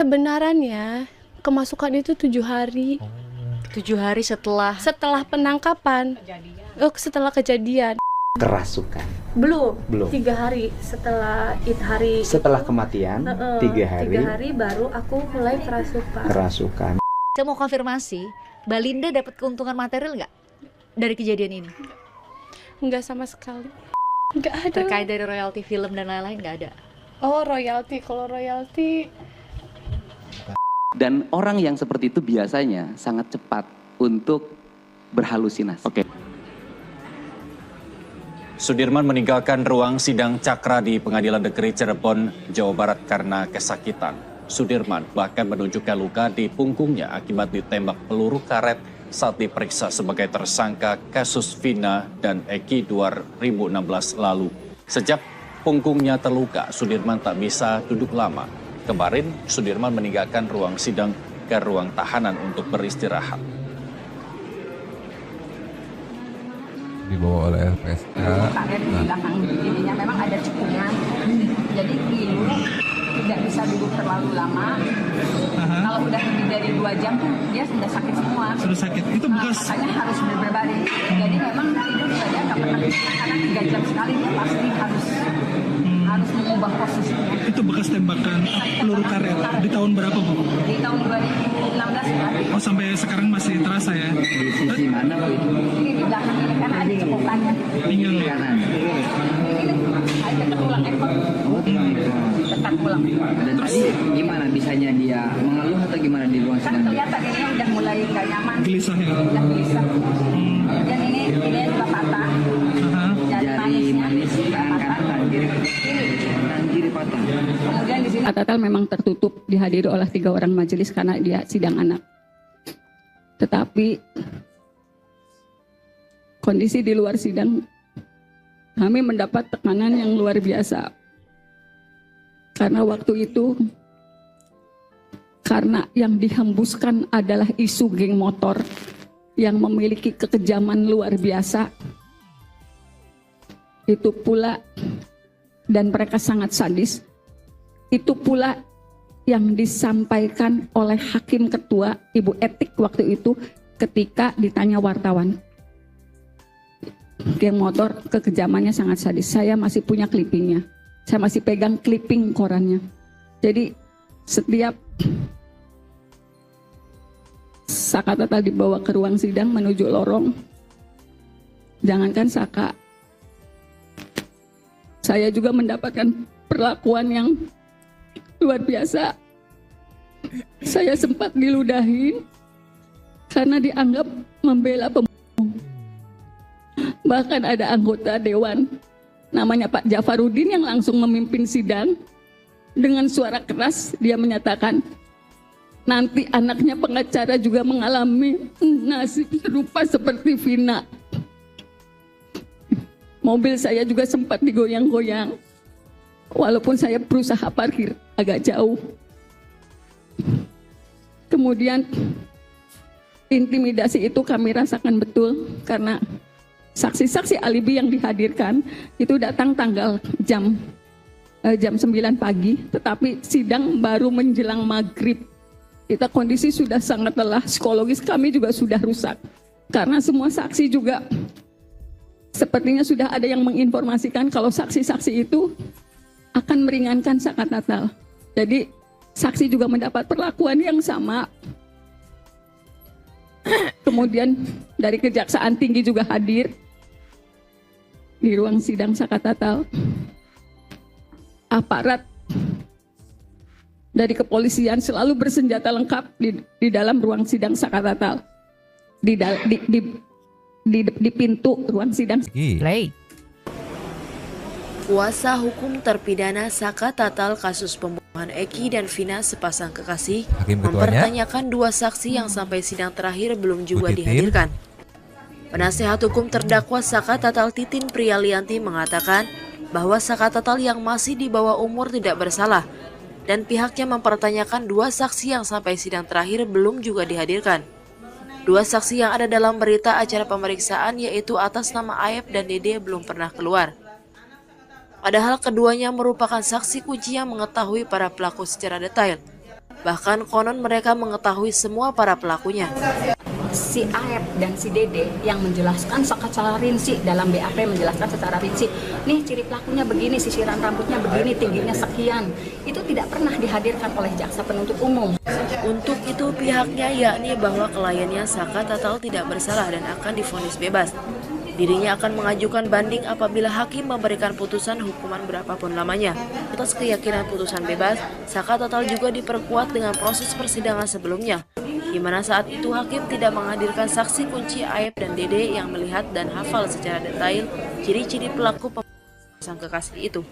Kebenarannya, kemasukan itu 7 hari 7 hari setelah setelah penangkapan. Setelah kejadian. Kerasukan. Belum. Belum. 3 hari setelah hari Setelah itu, kematian, 3 hari. 3 hari baru aku mulai kerasukan. Kerasukan. Saya mau konfirmasi, Mbak Linda dapat keuntungan material nggak dari kejadian ini? Enggak sama sekali. Enggak ada. Terkait dari royalti film dan lain-lain nggak ada? Oh, royalti. Kalau royalti Dan orang yang seperti itu biasanya sangat cepat untuk berhalusinasi. Oke. Sudirman meninggalkan ruang sidang Cakra di Pengadilan Negeri Cirebon, Jawa Barat karena kesakitan. Sudirman bahkan menunjukkan luka di punggungnya akibat ditembak peluru karet saat diperiksa sebagai tersangka kasus Vina dan Eki 2016 lalu. Sejak punggungnya terluka, Sudirman tak bisa duduk lama. Kemarin, Sudirman meninggalkan ruang sidang ke ruang tahanan untuk beristirahat. Dibawa oleh LPSK. Karet di belakang ininya memang ada cekungan, jadi ngilu tidak bisa duduk terlalu lama. Kalau udah lebih dari 2 jam tuh dia sudah sakit semua. Sudah sakit. Itu bekas. Makanya harus berbaring. Jadi memang tidur saja nggak pernah bisa karena 3 jam sekali dia pasti harus mengubah posisinya. Itu bekas tembakan peluru karet di tahun berapa, Bu? Di tahun 2016 kan. Oh, sampai sekarang masih terasa ya? Di sisi mana Bu itu? Ini di belakang ini karena ada cekungannya. Tinggal Kanan. Ini ada tulang ekor, Oh, tinggal itu. dekat tulang. Dan tadi gimana bisanya dia mengeluh atau gimana di ruang Kan sidang? kelihatan ini udah mulai nggak nyaman. gelisah ya? Udah gelisah. Dan ini juga patah. Aha. Jari manis tangan patah. kanan kiri. Tangan kiri patah. Kemudian di sini Tatal memang tertutup dihadiri oleh 3 orang majelis karena dia sidang anak. Tetapi kondisi di luar sidang kami mendapat tekanan yang luar biasa. Karena waktu itu karena yang dihembuskan adalah isu geng motor yang memiliki kekejaman luar biasa. Itu pula dan mereka sangat sadis. Itu pula yang disampaikan oleh Hakim Ketua Ibu Etik waktu itu ketika ditanya wartawan. Geng motor kekejamannya sangat sadis. Saya masih punya clippingnya. Saya masih pegang clipping korannya. Jadi setiap Saka Tatal dibawa ke ruang sidang menuju lorong, jangankan Saka, saya juga mendapatkan perlakuan yang luar biasa. Saya sempat diludahi karena dianggap membela pembohong. Bahkan ada anggota dewan namanya Pak Jafarudin yang langsung memimpin sidang. Dengan suara keras dia menyatakan, nanti anaknya pengacara juga mengalami nasib serupa seperti Vina. Mobil saya juga sempat digoyang-goyang, walaupun saya berusaha parkir agak jauh. Kemudian intimidasi itu kami rasakan betul karena saksi-saksi alibi yang dihadirkan itu datang tanggal jam 9 pagi, tetapi sidang baru menjelang maghrib. Kita kondisi sudah sangat lelah, psikologis kami juga sudah rusak. Karena semua saksi juga sepertinya sudah ada yang menginformasikan kalau saksi-saksi itu akan meringankan Saka Tatal. Jadi saksi juga mendapat perlakuan yang sama. Kemudian dari Kejaksaan Tinggi juga hadir di ruang sidang Saka Tatal. Aparat dari kepolisian selalu bersenjata lengkap di dalam ruang sidang Saka Tatal. Di pintu ruang sidang. Play. Kuasa hukum terpidana Saka Tatal kasus pembunuhan Eki dan Vina sepasang kekasih Hakim ketuanya, mempertanyakan 2 saksi yang sampai sidang terakhir belum juga dihadirkan. Penasehat hukum terdakwa Saka Tatal Titin Priyalianti mengatakan bahwa Saka Tatal yang masih di bawah umur tidak bersalah dan pihaknya mempertanyakan 2 saksi yang sampai sidang terakhir belum juga dihadirkan. 2 saksi yang ada dalam berita acara pemeriksaan yaitu atas nama Aep dan Dede belum pernah keluar. Padahal keduanya merupakan saksi kunci yang mengetahui para pelaku secara detail. Bahkan konon mereka mengetahui semua para pelakunya. Si Aep dan si Dede yang menjelaskan secara rinci dalam BAP, menjelaskan secara rinci, nih ciri pelakunya begini, sisiran rambutnya begini, tingginya sekian. Itu tidak pernah dihadirkan oleh jaksa penuntut umum. Untuk itu pihaknya yakni bahwa kliennya Saka Tatal tidak bersalah dan akan divonis bebas. Dirinya akan mengajukan banding apabila hakim memberikan putusan hukuman berapapun lamanya. Atas keyakinan putusan bebas, Saka Tatal juga diperkuat dengan proses persidangan sebelumnya, di mana saat itu hakim tidak menghadirkan saksi kunci Aep dan Dede yang melihat dan hafal secara detail ciri-ciri pelaku pembunuhan sang kekasih itu.